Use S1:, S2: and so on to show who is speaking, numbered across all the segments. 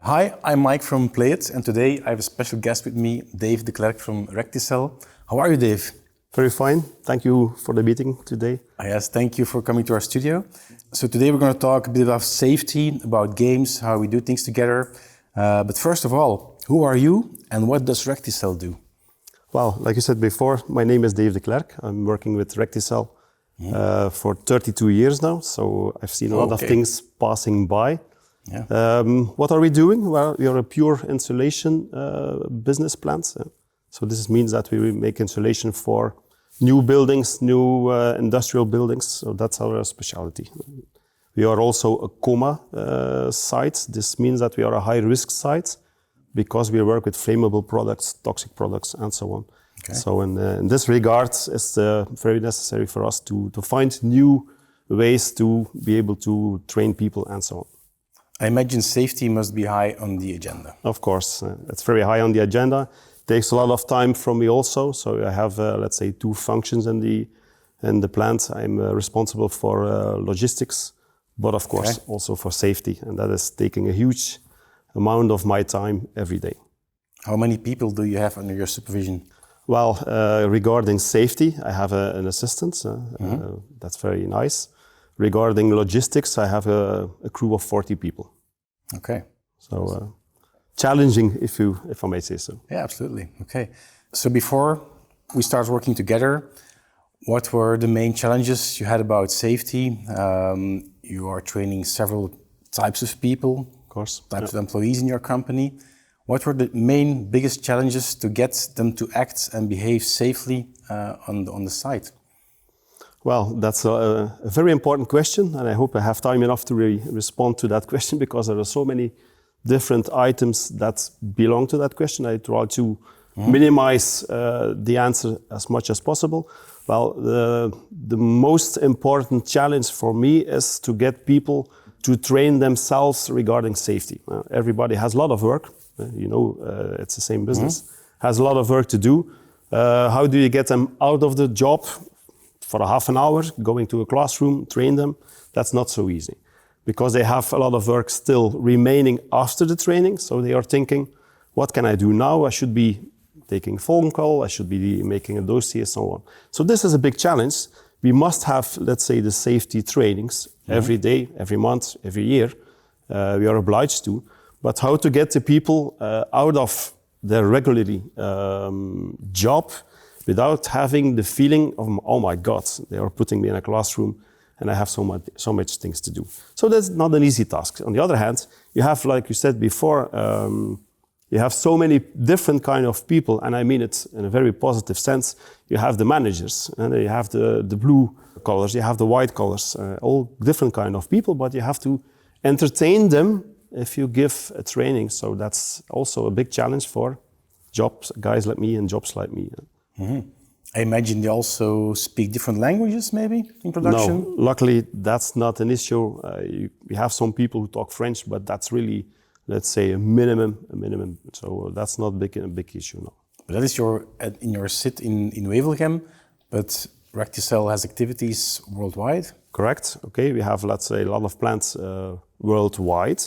S1: Hi, I'm Mike from Play It, and today I have a special guest with me, Dave de Klerk from Recticel. How are you, Dave?
S2: Very fine. Thank you for the meeting today.
S1: Yes, thank you for coming to our studio. So today we're going to talk a bit about safety, about games, how we do things together. But first of all, who are you and what does Recticel do?
S2: Well, like you said before, my name is Dave de Klerk. I'm working with Recticel for 32 years now, so I've seen a lot of things passing by.
S1: Yeah.
S2: What are we doing? Well, we are a pure insulation business plant. So this means that we make insulation for new buildings, new industrial buildings. So that's our specialty. We are also a COMA site. This means that we are a high-risk site because we work with flammable products, toxic products, and so on. Okay. So in this regard, it's very necessary for us to find new ways to be able to train people and so on.
S1: I imagine safety must be high on the agenda.
S2: Of course, it's very high on the agenda. Takes a lot of time from me also. So I have, let's say, two functions in the plant. I'm responsible for logistics, but of course also for safety, and that is taking a huge amount of my time every day.
S1: How many people do you have under your supervision?
S2: Well, regarding safety, I have an assistant. That's very nice. Regarding logistics, I have a crew of 40 people.
S1: Okay.
S2: So challenging, if I may say so.
S1: Yeah, absolutely. Okay. So before we start working together, what were the main challenges you had about safety? You are training several types of people,
S2: of course,
S1: types of employees in your company. What were the main biggest challenges to get them to act and behave safely on the site?
S2: Well, that's a very important question, and I hope I have time enough to respond to that question because there are so many different items that belong to that question. I try to minimize the answer as much as possible. Well, the most important challenge for me is to get people to train themselves regarding safety. Everybody has a lot of work. It's the same business. Has a lot of work to do. How do you get them out of the job for a half an hour, going to a classroom, train them? That's not so easy because they have a lot of work still remaining after the training. So they are thinking, what can I do now? I should be taking a phone call, I should be making a dossier, so on. So this is a big challenge. We must have, let's say, the safety trainings every day, every month, every year. We are obliged to. But how to get the people out of their regular job without having the feeling of, oh my God, they are putting me in a classroom and I have so much things to do. So that's not an easy task. On the other hand, you have, like you said before, you have so many different kind of people, and I mean it in a very positive sense. You have the managers, and you have the blue collars, you have the white collars, all different kind of people, but you have to entertain them if you give a training. So that's also a big challenge for guys like me and jobs like me.
S1: I imagine they also speak different languages, maybe, in production?
S2: No, luckily that's not an issue. We have some people who talk French, but that's really, let's say, a minimum. So that's not a big issue, no.
S1: But that is in your sit in Wevelgem, but Recticel has activities worldwide?
S2: Correct. Okay, we have, let's say, a lot of plants worldwide.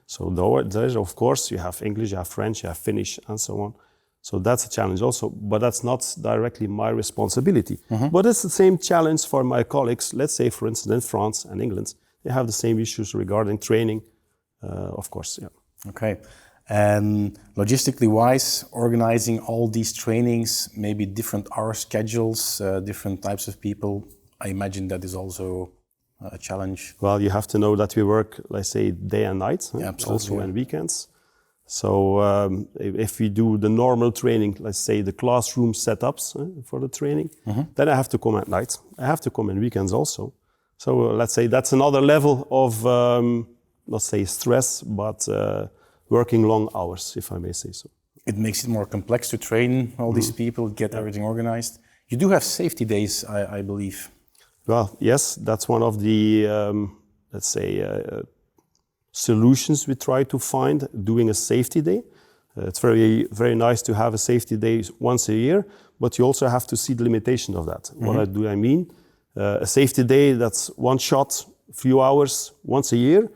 S2: So there's, of course, you have English, you have French, you have Finnish, and so on. So that's a challenge also, but that's not directly my responsibility. But it's the same challenge for my colleagues. Let's say, for instance, in France and England, they have the same issues regarding training, of course. Yeah.
S1: Okay. And logistically wise, organizing all these trainings, maybe different hour schedules, different types of people, I imagine that is also a challenge.
S2: Well, you have to know that we work, let's say, day and night, also on weekends. So if we do the normal training, let's say the classroom setups for the training, then I have to come at night. I have to come in weekends also. So let's say that's another level of, not say stress, but working long hours, if I may say so.
S1: It makes it more complex to train all these people, get everything organized. You do have safety days, I believe.
S2: Well, yes, that's one of the, let's say, solutions we try to find, doing a safety day. It's very, very nice to have a safety day once a year, but you also have to see the limitation of that. What do I mean? A safety day that's one shot, few hours, once a year,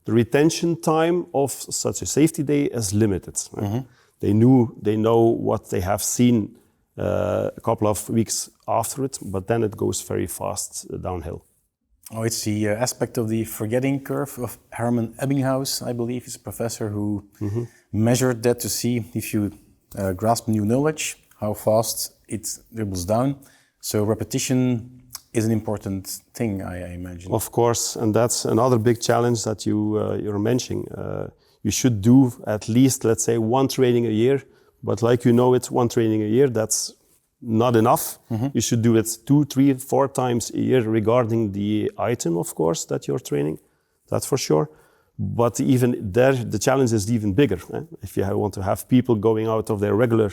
S2: the retention time of such a safety day is limited. Right? They know what they have seen a couple of weeks after it, but then it goes very fast downhill.
S1: Oh, it's the aspect of the forgetting curve of Herman Ebbinghaus, I believe, is a professor who measured that to see if you grasp new knowledge, how fast it dribbles down. So repetition is an important thing, I imagine.
S2: Of course, and that's another big challenge that you're mentioning. You should do at least, let's say, one training a year, but like you know, it's one training a year, that's not enough. You should do it 2, 3, 4 times a year regarding the item, of course, that you're training, that's for sure. But even there, the challenge is even bigger. If you want to have people going out of their regular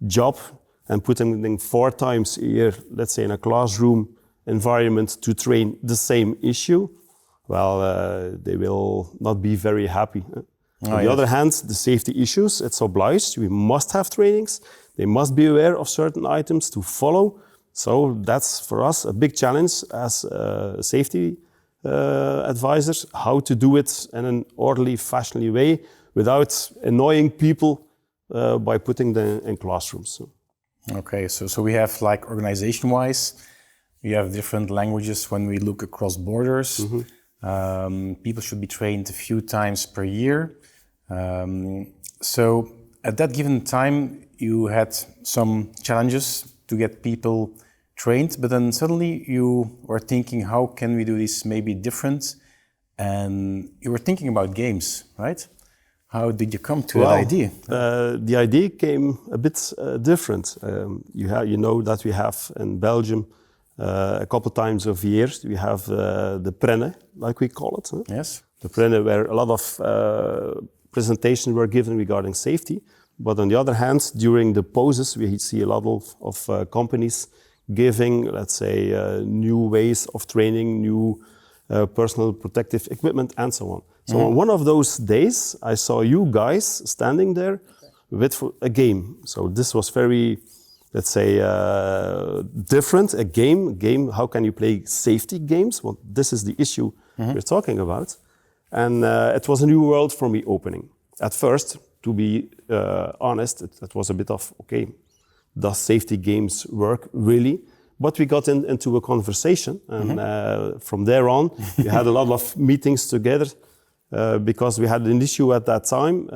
S2: job and putting them 4 times a year, let's say in a classroom environment to train the same issue, well, they will not be very happy. On the other hand, the safety issues, it's obliged. We must have trainings. They must be aware of certain items to follow. So that's for us a big challenge as safety advisors, how to do it in an orderly, fashionably way without annoying people by putting them in classrooms.
S1: Okay, so we have like organization-wise, we have different languages when we look across borders. People should be trained a few times per year. So at that given time, you had some challenges to get people trained, but then suddenly you were thinking, how can we do this maybe different? And you were thinking about games, right? How did you come to that idea?
S2: The idea came a bit different. You know that we have in Belgium a couple times of years, we have the prenne, like we call it.
S1: Yes.
S2: The prenne, where a lot of presentations were given regarding safety. But on the other hand, during the poses, we see a lot of companies giving, let's say, new ways of training, new personal protective equipment, and so on. So on one of those days, I saw you guys standing there with a game. So this was very, let's say, different. A game. How can you play safety games? Well, this is the issue we're talking about. And it was a new world for me opening. At first, to be honest, it was a bit of, okay, does safety games work really? But we got into a conversation, and from there on, we had a lot of meetings together because we had an issue at that time.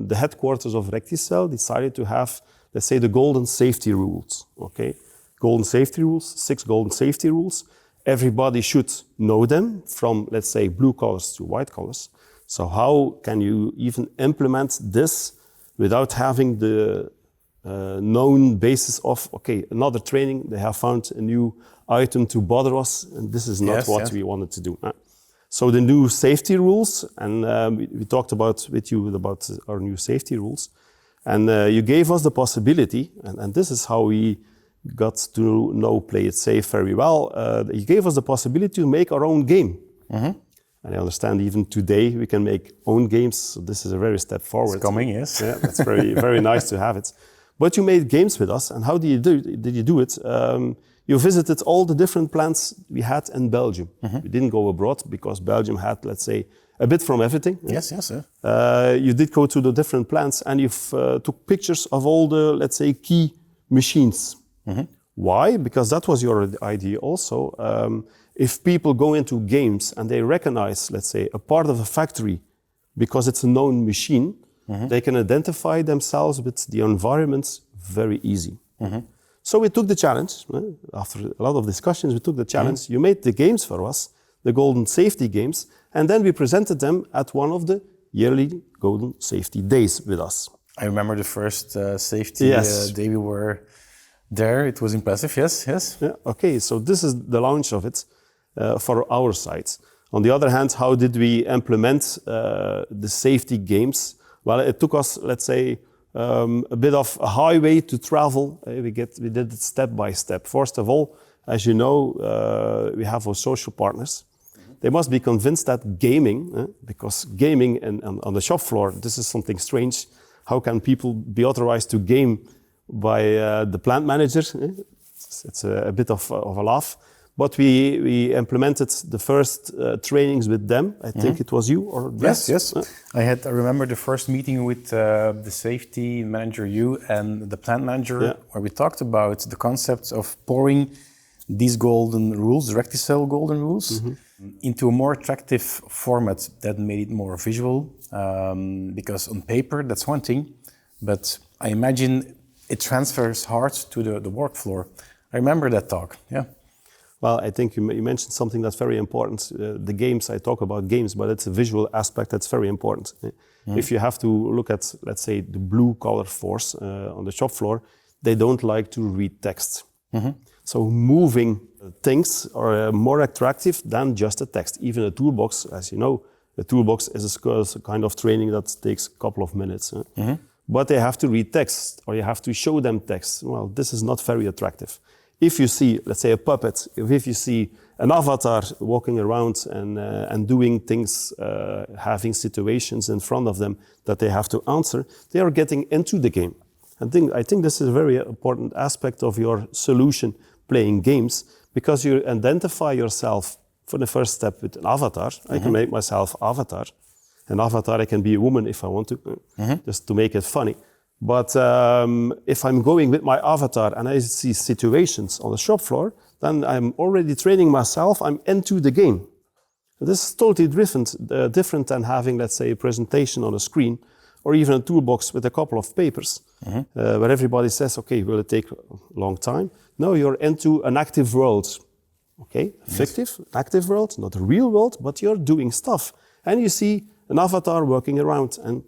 S2: The headquarters of Recticel decided to have, let's say, the golden safety rules. Okay, golden safety rules, 6 golden safety rules. Everybody should know them, from, let's say, blue collars to white collars. So how can you even implement this without having the known basis of, okay, another training, they have found a new item to bother us, and this is not what we wanted to do. So the new safety rules, and we talked about with you about our new safety rules, and you gave us the possibility, and this is how we got to know Play It Safe very well. You gave us the possibility to make our own game. And I understand even today we can make own games, so this is a very step forward.
S1: It's coming, yes.
S2: Yeah, that's very, very nice to have it. But you made games with us, and how did you do it? You visited all the different plants we had in Belgium. We didn't go abroad because Belgium had, let's say, a bit from everything.
S1: Yes.
S2: You did go to the different plants, and you took pictures of all the, let's say, key machines. Why? Because that was your idea also. If people go into games and they recognize, let's say, a part of a factory because it's a known machine, they can identify themselves with the environments very easy. So we took the challenge. After a lot of discussions, we took the challenge. You made the games for us, the Golden Safety Games, and then we presented them at one of the yearly Golden Safety Days with us.
S1: I remember the first safety day we were there. It was impressive, yes.
S2: Yeah, okay, so this is the launch of it for our side. On the other hand, how did we implement the safety games? Well, it took us, let's say, a bit of a highway to travel. We did it step by step. First of all, as you know, we have our social partners. They must be convinced that gaming, because gaming on the shop floor, this is something strange. How can people be authorized to game by the plant manager? It's a bit of a laugh. But we implemented the first trainings with them. I think it was you or
S1: Yes. I remember the first meeting with the safety manager, you, and the plant manager, where we talked about the concept of pouring these golden rules, the Recticel golden rules, into a more attractive format that made it more visual. Because on paper, that's one thing, but I imagine it transfers hard to the work floor. I remember that talk,
S2: Well, I think you mentioned something that's very important. The games, I talk about games, but it's a visual aspect that's very important. If you have to look at, let's say, the blue-collar force on the shop floor, they don't like to read text. So moving things are more attractive than just a text. Even a toolbox, as you know, a toolbox is a kind of training that takes a couple of minutes. But they have to read text, or you have to show them text. Well, this is not very attractive. If you see, let's say, a puppet, if you see an avatar walking around and doing things, having situations in front of them that they have to answer, they are getting into the game. I think this is a very important aspect of your solution, playing games, because you identify yourself for the first step with an avatar. I can make myself avatar. An avatar, I can be a woman if I want to, just to make it funny. But if I'm going with my avatar and I see situations on the shop floor, then I'm already training myself, I'm into the game. This is totally different than having, let's say, a presentation on a screen, or even a toolbox with a couple of papers, where everybody says, okay, will it take a long time? No, you're into an active world. Okay, fictive, active world, not a real world, but you're doing stuff. And you see an avatar working around and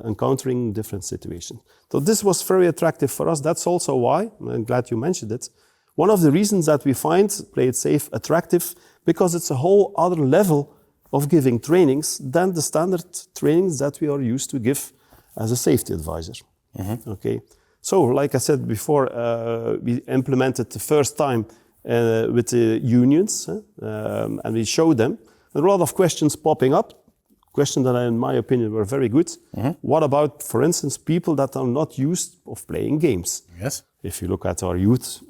S2: encountering different situations. So this was very attractive for us. That's also why, I'm glad you mentioned it, one of the reasons that we find Play It Safe attractive, because it's a whole other level of giving trainings than the standard trainings that we are used to give as a safety advisor. Okay, so like I said before, we implemented the first time with the unions, and we showed them. There were a lot of questions popping up, questions that, in my opinion, were very good. What about, for instance, people that are not used of playing games?
S1: Yes.
S2: If you look at our youth,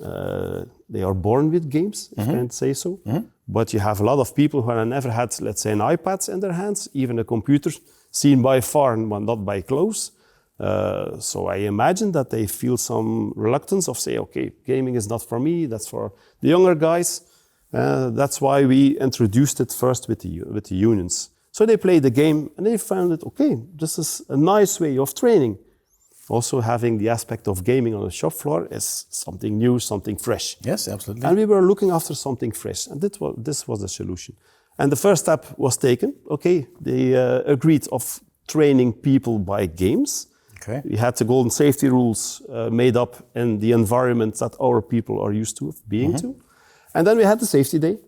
S2: they are born with games, if I can say so. But you have a lot of people who have never had, let's say, an iPad in their hands, even a computer, seen by far, but not by close. So I imagine that they feel some reluctance of say, okay, gaming is not for me, that's for the younger guys. That's why we introduced it first with the unions. So they played the game and they found it, okay, this is a nice way of training. Also having the aspect of gaming on the shop floor is something new, something fresh.
S1: Yes, absolutely.
S2: And we were looking after something fresh, and this was the solution. And the first step was taken. Okay, they agreed of training people by games.
S1: Okay.
S2: We had the golden safety rules made up in the environment that our people are used to being to. And then we had the safety day.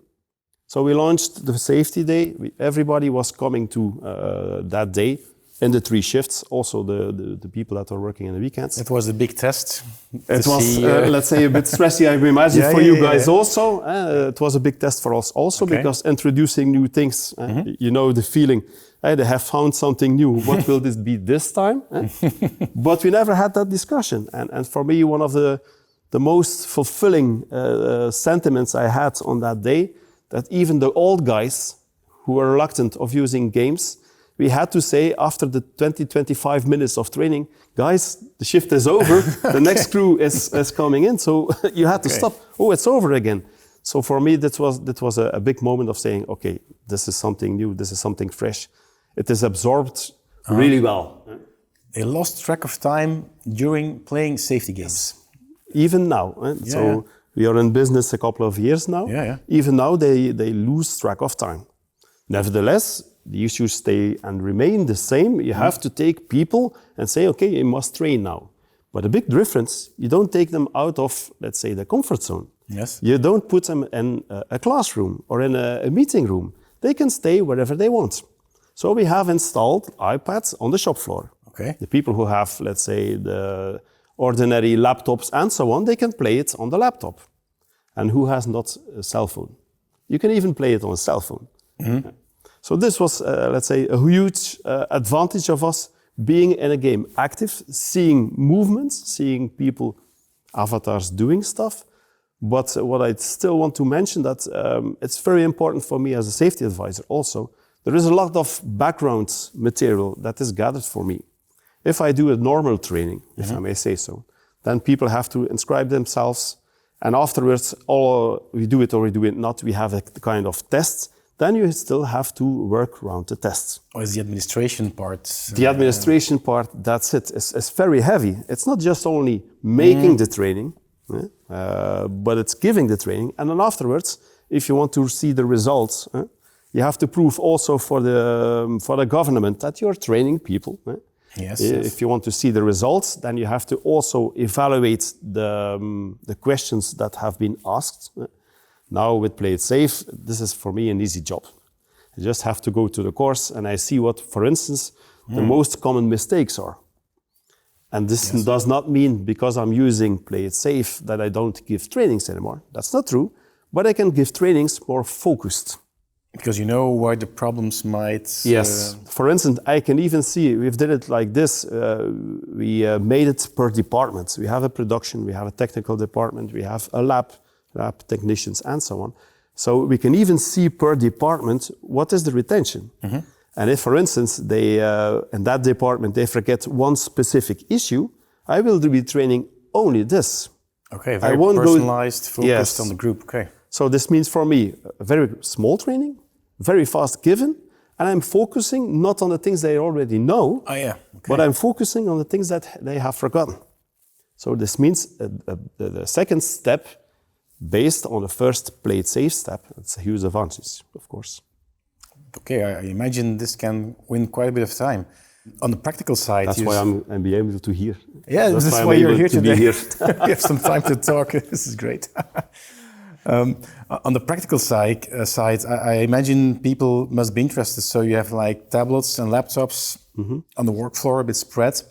S2: So we launched the safety day. Everybody was coming to that day in the 3 shifts, also the people that are working in the weekends.
S1: It was a big test.
S2: It was, let's say, a bit stressy, I imagine, for you guys also. It was a big test for us also, because introducing new things, you know the feeling, they have found something new. What will this be this time? But we never had that discussion. And for me, one of the most fulfilling sentiments I had on that day, that even the old guys who were reluctant of using games, we had to say after the 20-25 minutes of training, guys, the shift is over, the next crew is coming in. So you had to stop. Oh, it's over again. So for me, that was a big moment of saying, okay, this is something new, this is something fresh. It is absorbed really well.
S1: They lost track of time during playing safety games.
S2: Even now. So we are in business a couple of years now. Even now, they lose track of time. Nevertheless, the issues stay and remain the same. You have to take people and say, okay, you must train now. But a big difference, you don't take them out of, let's say, the comfort zone.
S1: Yes.
S2: You don't put them in a classroom or in a meeting room. They can stay wherever they want. So we have installed iPads on the shop floor.
S1: Okay.
S2: The people who have, let's say, the ordinary laptops and so on, they can play it on the laptop. And who has not a cell phone? You can even play it on a cell phone. So this was, let's say, a huge advantage of us being in a game, active, seeing movements, seeing people, avatars doing stuff, But what I still want to mention that it's very important for me as a safety advisor also. There is a lot of background material that is gathered for me. If I do a normal training, if I may say so, then people have to inscribe themselves, and afterwards, we do it or we do it not, we have a kind of test. Then you still have to work around the tests.
S1: Or is the administration part?
S2: The administration part, that's it. It's very heavy. It's not just only making the training, but it's giving the training. And then afterwards, if you want to see the results, you have to prove also for the government that you're training people.
S1: Yes,
S2: if you want to see the results, then you have to also evaluate the questions that have been asked. Now with Play It Safe, this is for me an easy job. I just have to go to the course and I see what, for instance, the most common mistakes are. And this does not mean because I'm using Play It Safe that I don't give trainings anymore. That's not true, but I can give trainings more focused.
S1: Because you know where the problems might...
S2: Yes. For instance, I can even see, we've did it like this. We made it per department. We have a production, we have a technical department, we have a lab technicians and so on. So we can even see per department what is the retention. And if, for instance, they in that department they forget one specific issue, I will be training only this.
S1: Okay, very personalized, focused on the group. Okay.
S2: So this means for me a very small training, very fast given, and I'm focusing not on the things they already know, but I'm focusing on the things that they have forgotten. So this means the second step, based on the first Play It Safe step, it's a huge advantage, of course.
S1: Okay, I imagine this can win quite a bit of time. On the practical side...
S2: That's why I'm be able to hear.
S1: Yeah,
S2: that's
S1: why you're here today.
S2: Here.
S1: We have some time to talk. This is great. On the practical side, I imagine people must be interested. So you have like tablets and laptops on the work floor, a bit spread.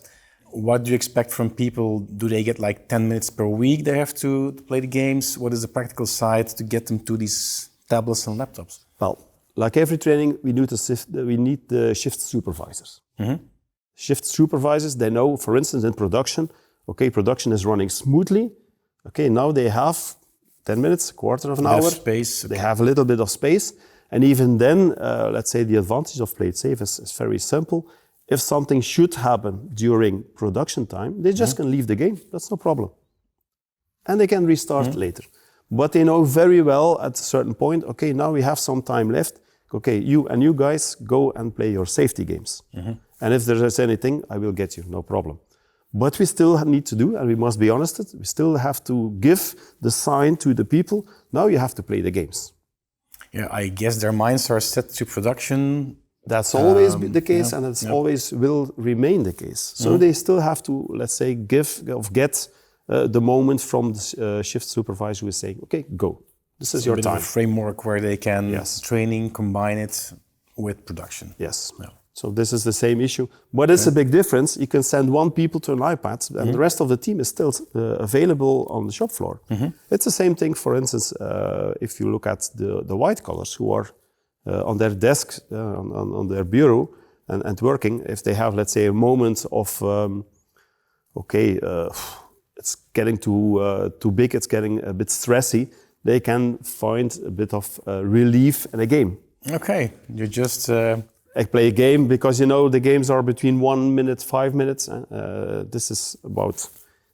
S1: What do you expect from people? Do they get like 10 minutes per week they have to play the games? What is the practical side to get them to these tablets and laptops?
S2: Well, like every training, we need the shift supervisors. Shift supervisors, they know, for instance, in production, okay, production is running smoothly. Okay, now they have 10 minutes, a quarter of an hour.
S1: Space.
S2: They have a little bit of space. And even then, let's say the advantage of Play It Safe is very simple. If something should happen during production time, they just can leave the game. That's no problem. And they can restart later. But they know very well at a certain point, okay, now we have some time left. Okay, you guys go and play your safety games. And if there is anything, I will get you, no problem. But we still need to do, and we must be honest, we still have to give the sign to the people, now you have to play the games.
S1: Yeah, I guess their minds are set to production.
S2: That's always the case, and it's always will remain the case. So they still have to, let's say, get the moment from the shift supervisor who is saying, okay, go. This is your time.
S1: A framework where they can training, combine it with production.
S2: Yes. Yeah. So this is the same issue. But it's a big difference. You can send one people to an iPad, and the rest of the team is still available on the shop floor. It's the same thing, for instance, if you look at the white collars who are on their desk, on their bureau, and working. If they have, let's say, a moment of, it's getting too big, it's getting a bit stressy, they can find a bit of relief in a game.
S1: Okay, you just...
S2: I play a game because, you know, the games are between 1 minute, 5 minutes. This is about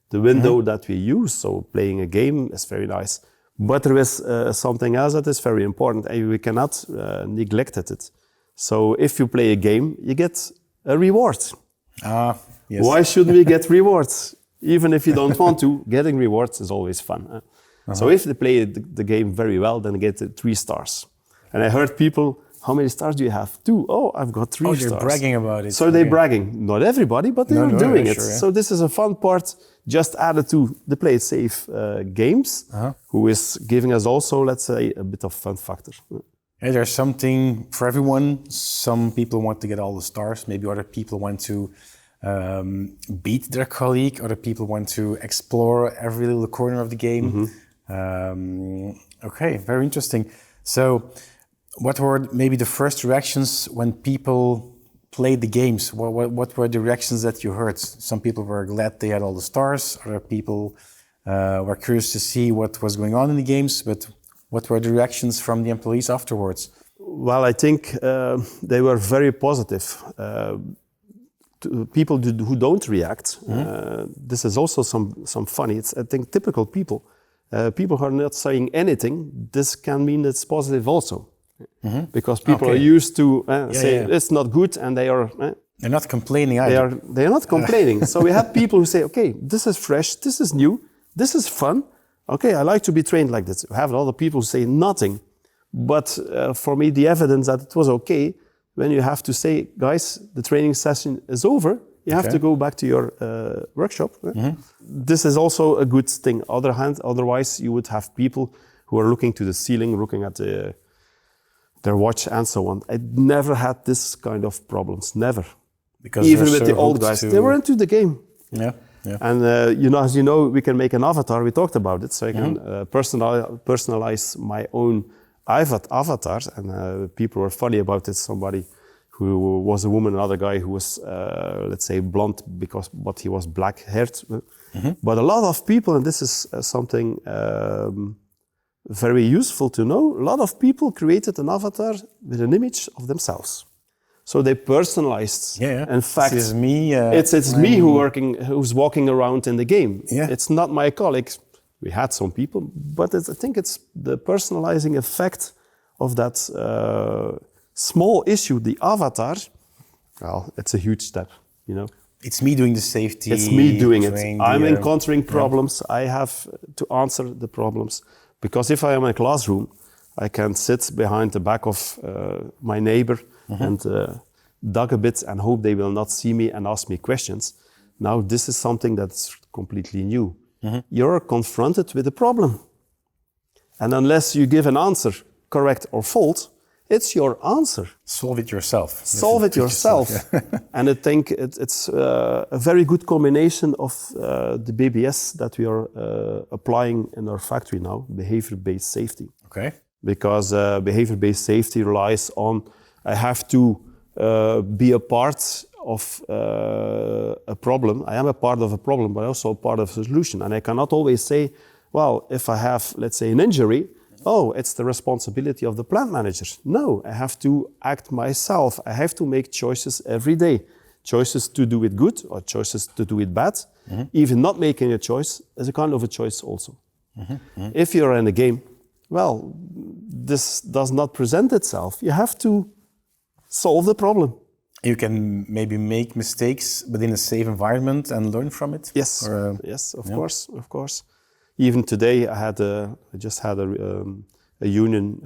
S2: the window that we use. So playing a game is very nice. But there is something else that is very important, and we cannot neglect it. So if you play a game, you get a reward.
S1: Yes.
S2: Why shouldn't we get rewards? Even if you don't want to, getting rewards is always fun. So if they play the game very well, then they get 3 stars. And I heard people, how many stars do you have? 2. Oh, I've got 3 stars.
S1: Oh, you're bragging about it.
S2: So they're bragging. Not everybody, but they're doing it.
S1: Sure, yeah.
S2: So this is a fun part just added to the Play It Safe games, who is giving us also, let's say, a bit of fun factor.
S1: Yeah, there's something for everyone. Some people want to get all the stars. Maybe other people want to beat their colleague. Other people want to explore every little corner of the game. Okay, very interesting. So what were maybe the first reactions when people played the games? What were the reactions that you heard? Some people were glad they had all the stars. Other people were curious to see what was going on in the games, but what were the reactions from the employees afterwards?
S2: Well, I think they were very positive. To people who don't react, this is also some funny. It's, I think, typical people. People who are not saying anything, this can mean it's positive also. Because people are used to say it's not good, and they are...
S1: They're not complaining either.
S2: They are not complaining. So we have people who say, okay, this is fresh, this is new, this is fun. Okay, I like to be trained like this. We have other people who say nothing. But for me, the evidence that it was okay, when you have to say, guys, the training session is over, you have to go back to your workshop. This is also a good thing. Otherwise, you would have people who are looking to the ceiling, looking at their watch and so on. I never had this kind of problems, never.
S1: Because
S2: even with the old guys, they were into the game.
S1: Yeah.
S2: And as you know, we can make an avatar. We talked about it, so I can personalize my own avatars. And people were funny about it. Somebody who was a woman, another guy who was, let's say, blonde but he was black-haired. But a lot of people, and this is something very useful to know, a lot of people created an avatar with an image of themselves. So they personalized. In fact,
S1: this is me.
S2: It's me who's walking around in the game. It's not my colleagues. We had some people, but I think it's the personalizing effect of that small issue, the avatar. Well, it's a huge step,
S1: It's me doing the safety.
S2: It's me doing it. I'm encountering problems. I have to answer the problems. Because if I am in a classroom, I can sit behind the back of my neighbor and duck a bit and hope they will not see me and ask me questions. Now, this is something that's completely new. You're confronted with a problem. And unless you give an answer, correct or false, it's your answer.
S1: Solve it yourself.
S2: Solve it yourself. And I think it's a very good combination of the BBS that we are applying in our factory now, behavior-based safety.
S1: Okay.
S2: Because behavior-based safety relies on, I have to be a part of a problem. I am a part of a problem, but also a part of a solution. And I cannot always say, well, if I have, let's say, an injury, it's the responsibility of the plant manager. No, I have to act myself. I have to make choices every day. Choices to do it good or choices to do it bad. Even not making a choice is a kind of a choice also. If you're in a game, well, this does not present itself. You have to solve the problem.
S1: You can maybe make mistakes, but in a safe environment and learn from it?
S2: Yes, yes, of course. Even today, I just had a union,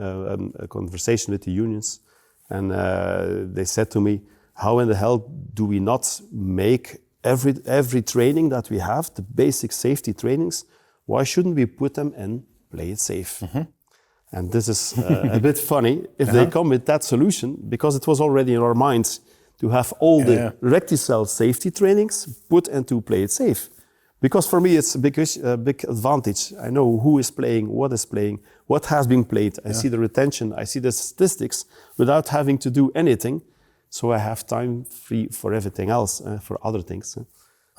S2: a conversation with the unions, and they said to me, how in the hell do we not make every training that we have, the basic safety trainings, why shouldn't we put them in Play It Safe? And this is a bit funny if they come with that solution, because it was already in our minds to have all the Recticel safety trainings put into Play It Safe. Because for me, it's a big advantage. I know who is playing, what has been played. I see the retention, I see the statistics without having to do anything. So I have time free for everything else, for other things.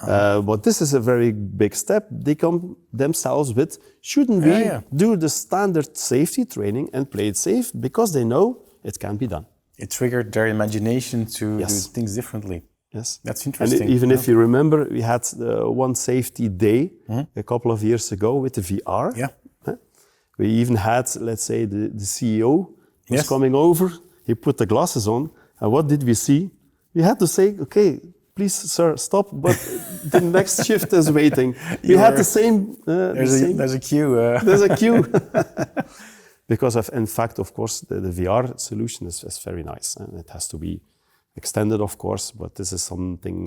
S2: But this is a very big step. They come themselves with, shouldn't we do the standard safety training and Play It Safe? Because they know it can be done.
S1: It triggered their imagination to do things differently.
S2: Yes.
S1: That's interesting.
S2: And even if you remember, we had one safety day a couple of years ago with the VR. We even had, let's say, the CEO was coming over. He put the glasses on. And what did we see? We had to say, okay, please, sir, stop. But the next shift is waiting. We had the same...
S1: There's a queue.
S2: There's a queue. Because, in fact, of course, the VR solution is very nice. And it has to be extended, of course, but this is something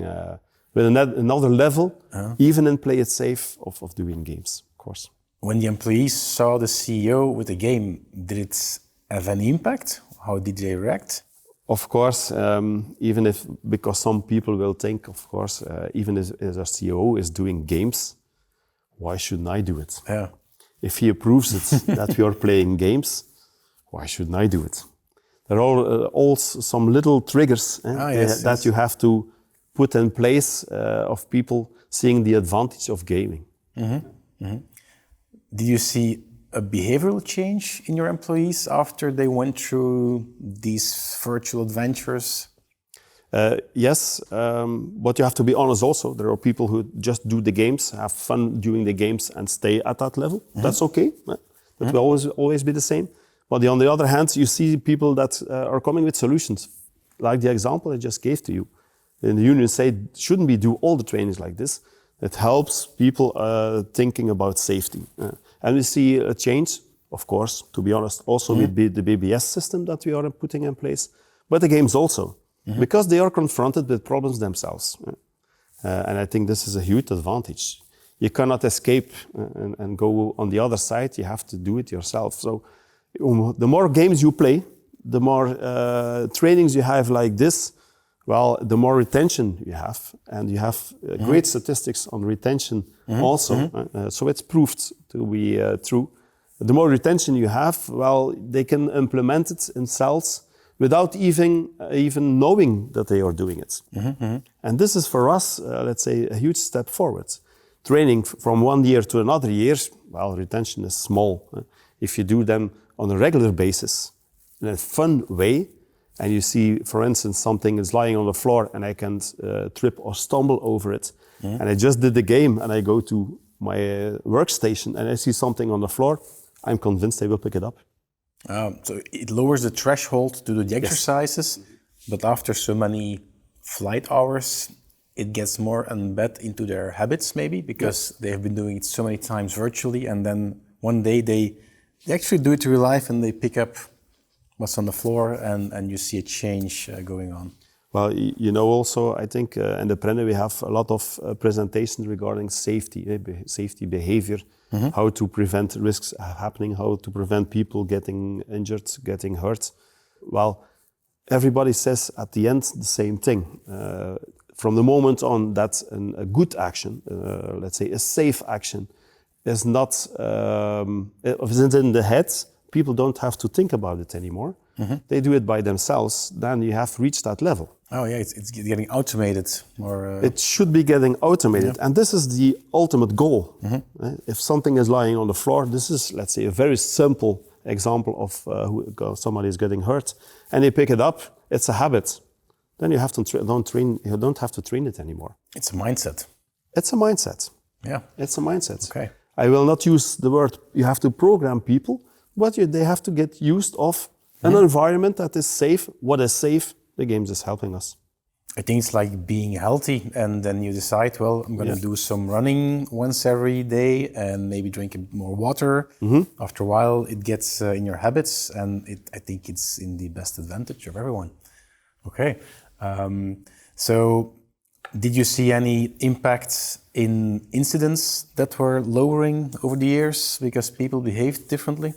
S2: with another level, even in Play It Safe, of doing games, of course.
S1: When the employees saw the CEO with the game, did it have any impact? How did they react?
S2: Of course, even if, because some people will think, of course, even as our CEO is doing games, why shouldn't I do it? If he approves it that we are playing games, why shouldn't I do it? There are also some little triggers that you have to put in place of people seeing the advantage of gaming.
S1: Did you see a behavioral change in your employees after they went through these virtual adventures?
S2: Yes, but you have to be honest also. There are people who just do the games, have fun doing the games and stay at that level. That's okay. That will always be the same. But on the other hand, you see people that are coming with solutions, like the example I just gave to you. And the union say, shouldn't we do all the trainings like this? It helps people thinking about safety. And we see a change, of course, to be honest, also with the BBS system that we are putting in place, but the games also, because they are confronted with problems themselves. And I think this is a huge advantage. You cannot escape and go on the other side. You have to do it yourself. So the more games you play, the more trainings you have like this, well, the more retention you have. And you have great statistics on retention also. So it's proved to be true. The more retention you have, well, they can implement it in cells without even knowing that they are doing it. And this is for us, let's say, a huge step forward. Training from 1 year to another year, well, retention is small. If you do them on a regular basis, in a fun way, and you see, for instance, something is lying on the floor and I can trip or stumble over it, and I just did the game and I go to my workstation and I see something on the floor, I'm convinced they will pick it up.
S1: So it lowers the threshold to do the exercises, but after so many flight hours, it gets more embedded into their habits maybe, because they have been doing it so many times virtually, and then one day they actually do it in real life and they pick up what's on the floor and you see a change going on.
S2: Well, you know, also, I think in the Prenne we have a lot of presentations regarding safety, safety behavior, how to prevent risks happening, how to prevent people getting injured, getting hurt. Well, everybody says at the end the same thing. From the moment on that a good action, let's say a safe action, is not isn't in the head, people don't have to think about it anymore. They do it by themselves. Then you have reached that level.
S1: Oh yeah, it's getting automated. Or
S2: it should be getting automated, and this is the ultimate goal. If something is lying on the floor, this is, let's say, a very simple example of somebody is getting hurt, and they pick it up. It's a habit. Then you have to You don't have to train it anymore.
S1: It's a mindset.
S2: It's a mindset.
S1: Yeah,
S2: it's a mindset.
S1: Okay.
S2: I will not use the word you have to program people, but they have to get used of an environment that is safe. What is safe? The games is helping us.
S1: I think it's like being healthy, and then you decide, well, I'm going to do some running once every day and maybe drink more water. After a while, it gets in your habits, and I think it's in the best advantage of everyone. Okay. So did you see any impacts in incidents that were lowering over the years because people behaved differently?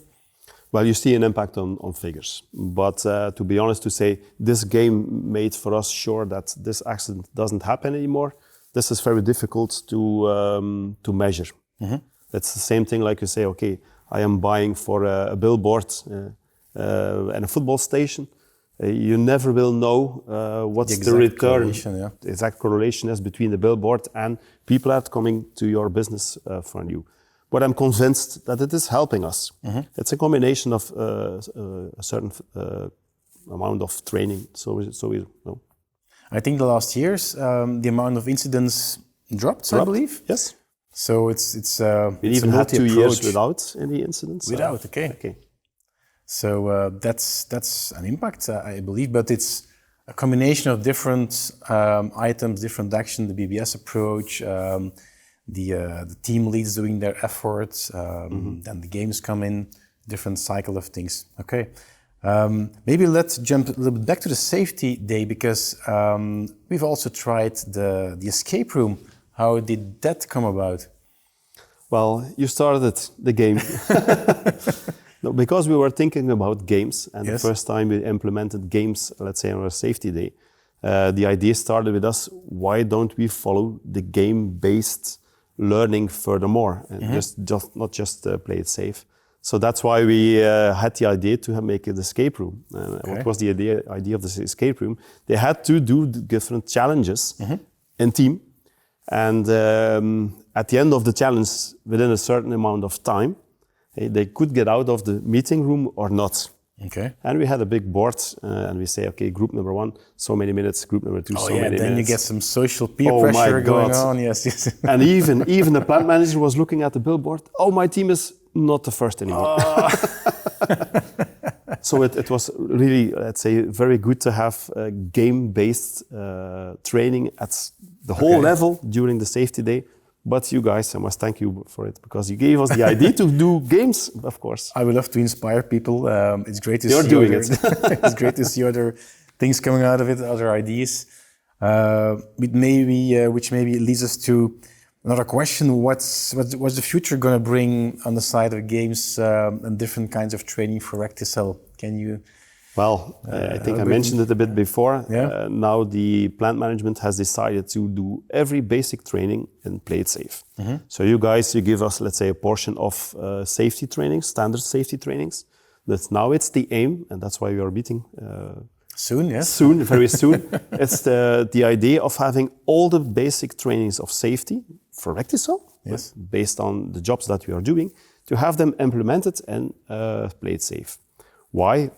S2: Well, you see an impact on figures. But to be honest, to say this game made for us sure that this accident doesn't happen anymore, this is very difficult to measure. It's the same thing like you say, okay, I am buying for a billboard and a football station. You never will know what's the return. The exact correlation is between the billboard and people that are coming to your business from you. But I'm convinced that it is helping us. It's a combination of a certain amount of training. So we know.
S1: I think the last years, the amount of incidents dropped. I believe.
S2: Yes.
S1: So it's
S2: we even had 2 years without any incidents.
S1: Without, okay. So that's an impact, I believe, but it's a combination of different items, different action, the BBS approach, the team leads doing their efforts, then the games come in, different cycle of things. Okay, maybe let's jump a little bit back to the safety day, because we've also tried the escape room. How did that come about?
S2: Well, you started the game. No, because we were thinking about games, and the first time we implemented games, let's say on our safety day, the idea started with us, why don't we follow the game-based learning furthermore, and not just play it safe. So that's why we had the idea to make an escape room. What was the idea of this escape room? They had to do different challenges in team, And at the end of the challenge, within a certain amount of time, they could get out of the meeting room or not.
S1: Okay.
S2: And we had a big board, and we say, okay, group number 1, so many minutes, group number 2, so many minutes.
S1: Then you get some social peer pressure going on. Yes.
S2: And even the plant manager was looking at the billboard. Oh, my team is not the first anymore. So it was really, let's say, very good to have game-based training at the whole level during the safety day. But you guys, I must thank you for it, because you gave us the idea to do games, of course.
S1: I would love to inspire people. It's great to
S2: You're
S1: see
S2: doing
S1: it. It's great to see other things coming out of it, other ideas. Which maybe leads us to another question. What's the future going to bring on the side of games and different kinds of training for Recticel? Can you...
S2: Well, I think I mentioned it a bit before.
S1: Yeah.
S2: Now the plant management has decided to do every basic training and play it safe. Mm-hmm. So you give us, let's say, a portion of safety trainings, standard safety trainings. It's the aim, and that's why we are meeting
S1: soon. Yes,
S2: soon, very soon. It's the idea of having all the basic trainings of safety for Recticel,
S1: yes,
S2: based on the jobs that we are doing, to have them implemented and play it safe. Why?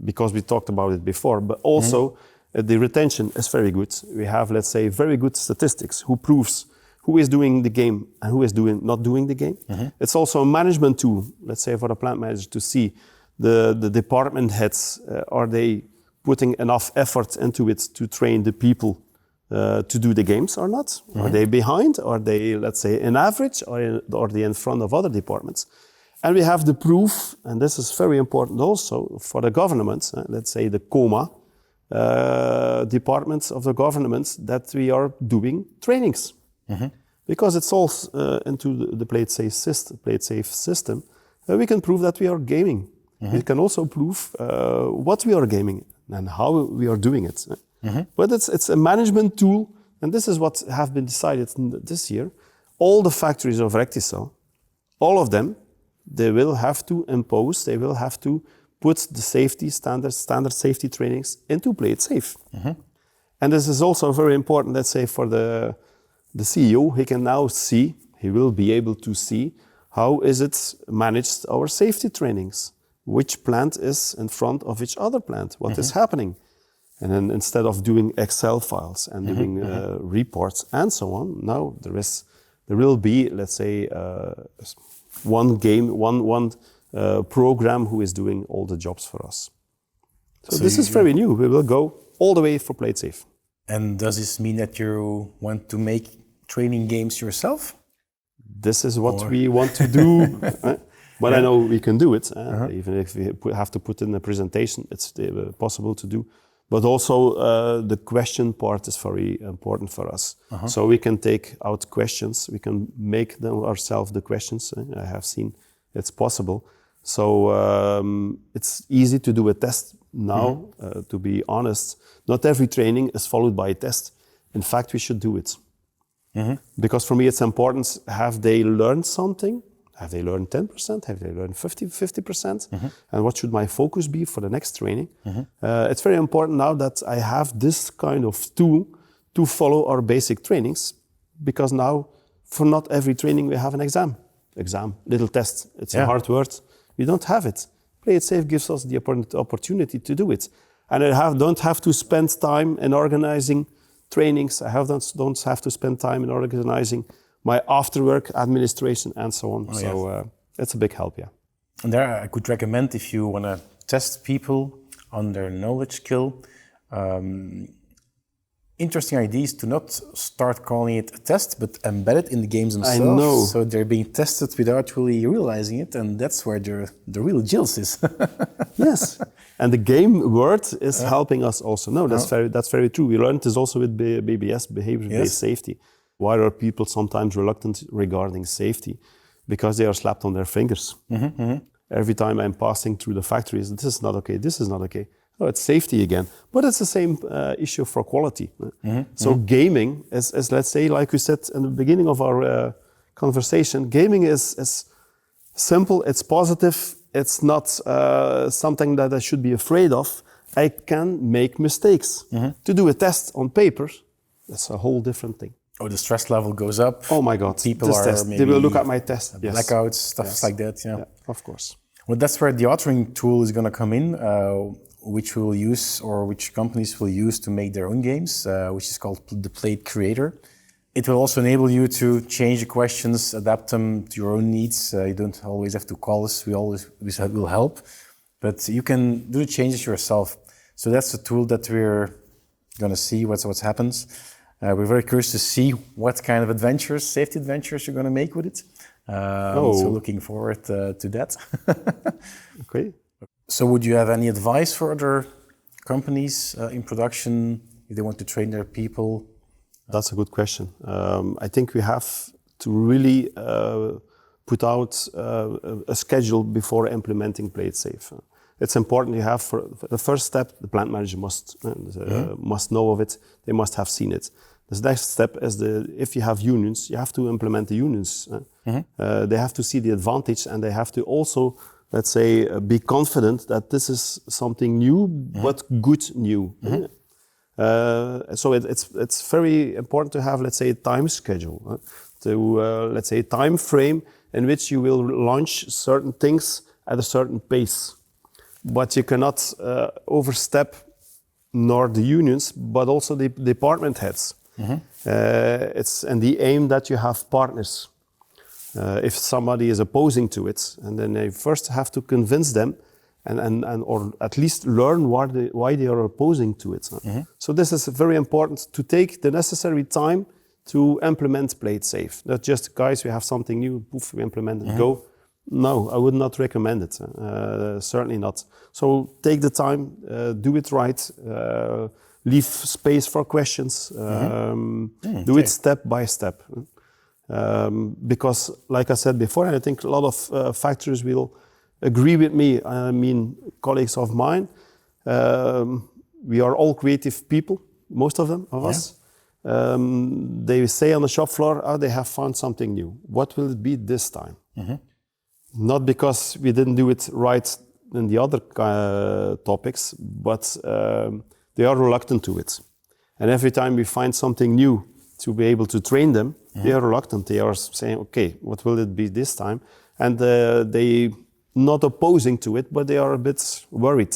S2: Because we talked about it before, but also the retention is very good. We have, let's say, very good statistics who proves who is doing the game and who is not doing the game. Mm-hmm. It's also a management tool, let's say, for the plant manager to see the department heads, are they putting enough effort into it to train the people to do the games or not? Mm-hmm. Are they behind? Are they, let's say, in average, or are they in front of other departments? And we have the proof, and this is very important also for the government, let's say the COMA departments of the government, that we are doing trainings. Mm-hmm. Because it's all into the play it safe system, we can prove that we are gaming. Mm-hmm. We can also prove what we are gaming and how we are doing it. Mm-hmm. But it's a management tool, and this is what have been decided this year. All the factories of Recticel, all of them, they will have to put the safety standard safety trainings into play it safe. Mm-hmm. And this is also very important, let's say, for the CEO. He will be able to see how is it managed, our safety trainings, which plant is in front of each other plant, what is happening. And then instead of doing Excel files and doing reports and so on, now there will be, let's say, one program who is doing all the jobs for us. So this is very new. We will go all the way for play it safe.
S1: And does this mean that you want to make training games yourself?
S2: This is what we want to do. But I know we can do it. Even if we have to put in a presentation, it's possible to do. But also the question part is very important for us. So we can take out questions. We can make them ourselves the questions. I have seen it's possible. So it's easy to do a test now, to be honest. Not every training is followed by a test. In fact, we should do it. Because for me it's important, have they learned something? Have they learned 10%? Have they learned 50%? And what should my focus be for the next training? It's very important now that I have this kind of tool to follow our basic trainings, because now for not every training we have an exam, little test. It's a hard word. We don't have it. Play it safe gives us the opportunity to do it. And I don't have to spend time in organizing trainings. I don't have to spend time in organizing my after-work administration and so on. It's a big help,
S1: And there I could recommend, if you want to test people on their knowledge skill, interesting ideas to not start calling it a test, but embed it in the games themselves.
S2: I know.
S1: So they're being tested without really realizing it, and that's where the real jills is.
S2: Yes, and the game word is helping us also. No, that's very true. We learned this also with BBS, behavior-based safety. Why are people sometimes reluctant regarding safety? Because they are slapped on their fingers. Every time I'm passing through the factories, this is not okay, this is not okay. Oh, it's safety again. But it's the same issue for quality. So gaming is, let's say, like we said in the beginning of our conversation, gaming is simple, it's positive, it's not something that I should be afraid of. I can make mistakes. To do a test on paper, that's a whole different thing.
S1: Oh, the stress level goes up.
S2: Oh my God,
S1: People
S2: this
S1: are
S2: test.
S1: maybe
S2: They will look at my test. Yes.
S1: blackouts, stuff
S2: Yes.
S1: like that. Yeah.
S2: Yeah, of course.
S1: Well, that's where the authoring tool is going to come in, which we will use, or which companies will use to make their own games, which is called the Plate Creator. It will also enable you to change the questions, adapt them to your own needs. You don't always have to call us. We will help, but you can do the changes yourself. So that's the tool that we're going to see what happens. We're very curious to see what kind of adventures, safety adventures, you're going to make with it. So looking forward to that.
S2: Okay.
S1: So would you have any advice for other companies in production if they want to train their people?
S2: That's a good question. I think we have to really put out a schedule before implementing Play It Safe. It's important you have, for the first step, the plant manager must know of it. They must have seen it. The next step is if you have unions, you have to implement the unions. They have to see the advantage, and they have to also, let's say, be confident that this is something new, but good new. So it's very important to have, let's say, a time schedule, let's say, a time frame in which you will launch certain things at a certain pace. But you cannot overstep nor the unions, but also the department heads. It's in the aim that you have partners. If somebody is opposing to it, and then they first have to convince them, and or at least learn why they are opposing to it. So this is very important, to take the necessary time to implement Play It Safe. Not just, guys, we have something new, poof, we implement it, go. No, I would not recommend it. Certainly not. So take the time, do it right, leave space for questions, do it step by step. Because, like I said before, and I think a lot of factories will agree with me, I mean, colleagues of mine, we are all creative people, most of them, of us. They say on the shop floor, they have found something new. What will it be this time? Not because we didn't do it right in the other topics, but they are reluctant to it. And every time we find something new to be able to train them, they are reluctant. They are saying, okay, what will it be this time? And they not opposing to it, but they are a bit worried.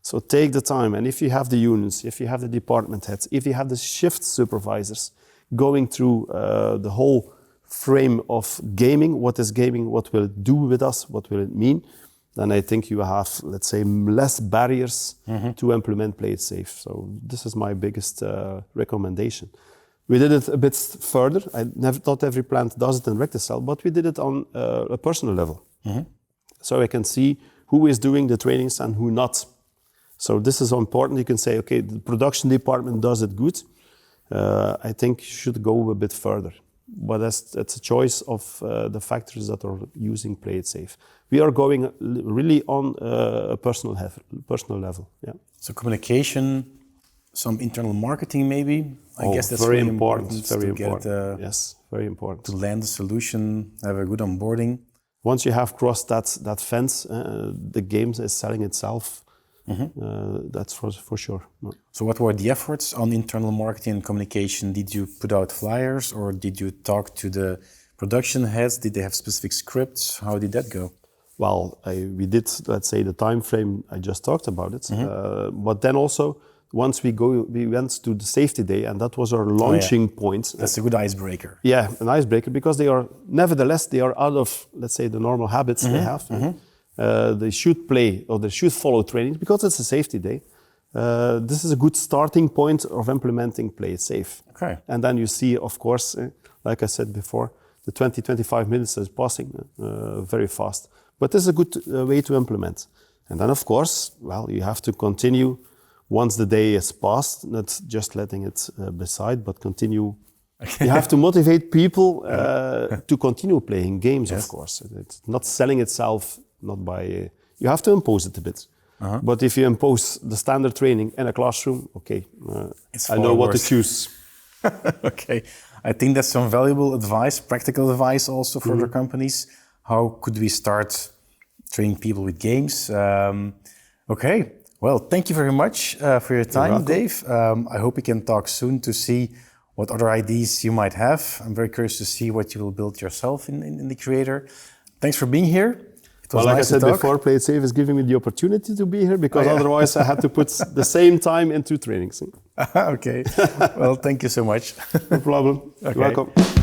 S2: So take the time. And if you have the unions, if you have the department heads, if you have the shift supervisors going through the whole frame of gaming, what is gaming, what will it do with us, what will it mean, then I think you have, let's say, less barriers to implement Play It Safe. So this is my biggest recommendation. We did it a bit further. Not every plant does it in Recticel, but we did it on a personal level. So I can see who is doing the trainings and who not. So this is important. You can say, okay, the production department does it good. I think you should go a bit further. But that's a choice of the factories that are using Play It Safe. We are going really on a personal level. Yeah.
S1: So communication, some internal marketing maybe. I guess that's
S2: very
S1: really
S2: important. Very
S1: to
S2: important.
S1: Get,
S2: yes, very important.
S1: To land the solution, have a good onboarding.
S2: Once you have crossed that fence, the game is selling itself. That's for sure.
S1: So what were the efforts on internal marketing and communication? Did you put out flyers, or did you talk to the production heads? Did they have specific scripts? How did that go?
S2: Well, we did, let's say, the time frame, I just talked about it. But then also, once we went to the safety day, and that was our launching point.
S1: That's a good icebreaker.
S2: Yeah, an icebreaker, because they are out of, let's say, the normal habits they have. They should play, or they should follow training, because it's a safety day. This is a good starting point of implementing Play It Safe.
S1: Okay.
S2: And then you see, of course, like I said before, the 20-25 minutes is passing very fast. But this is a good way to implement. And then, of course, well, you have to continue once the day is passed, not just letting it beside, but continue. You have to motivate people to continue playing games, of course. It's not selling itself, not by... you have to impose it a bit. But if you impose the standard training in a classroom, okay, I know what to choose.
S1: Okay. I think that's some valuable advice, practical advice also for other companies. How could we start training people with games? Okay. Well, thank you very much for your time, Dave. I hope we can talk soon to see what other ideas you might have. I'm very curious to see what you will build yourself in the Creator. Thanks for being here. It was
S2: like
S1: nice
S2: I said
S1: to talk.
S2: before, Play It Safe is giving me the opportunity to be here because otherwise I had to put the same time into trainings.
S1: Okay. Well, thank you so much.
S2: No problem.
S1: Okay.
S2: You're welcome.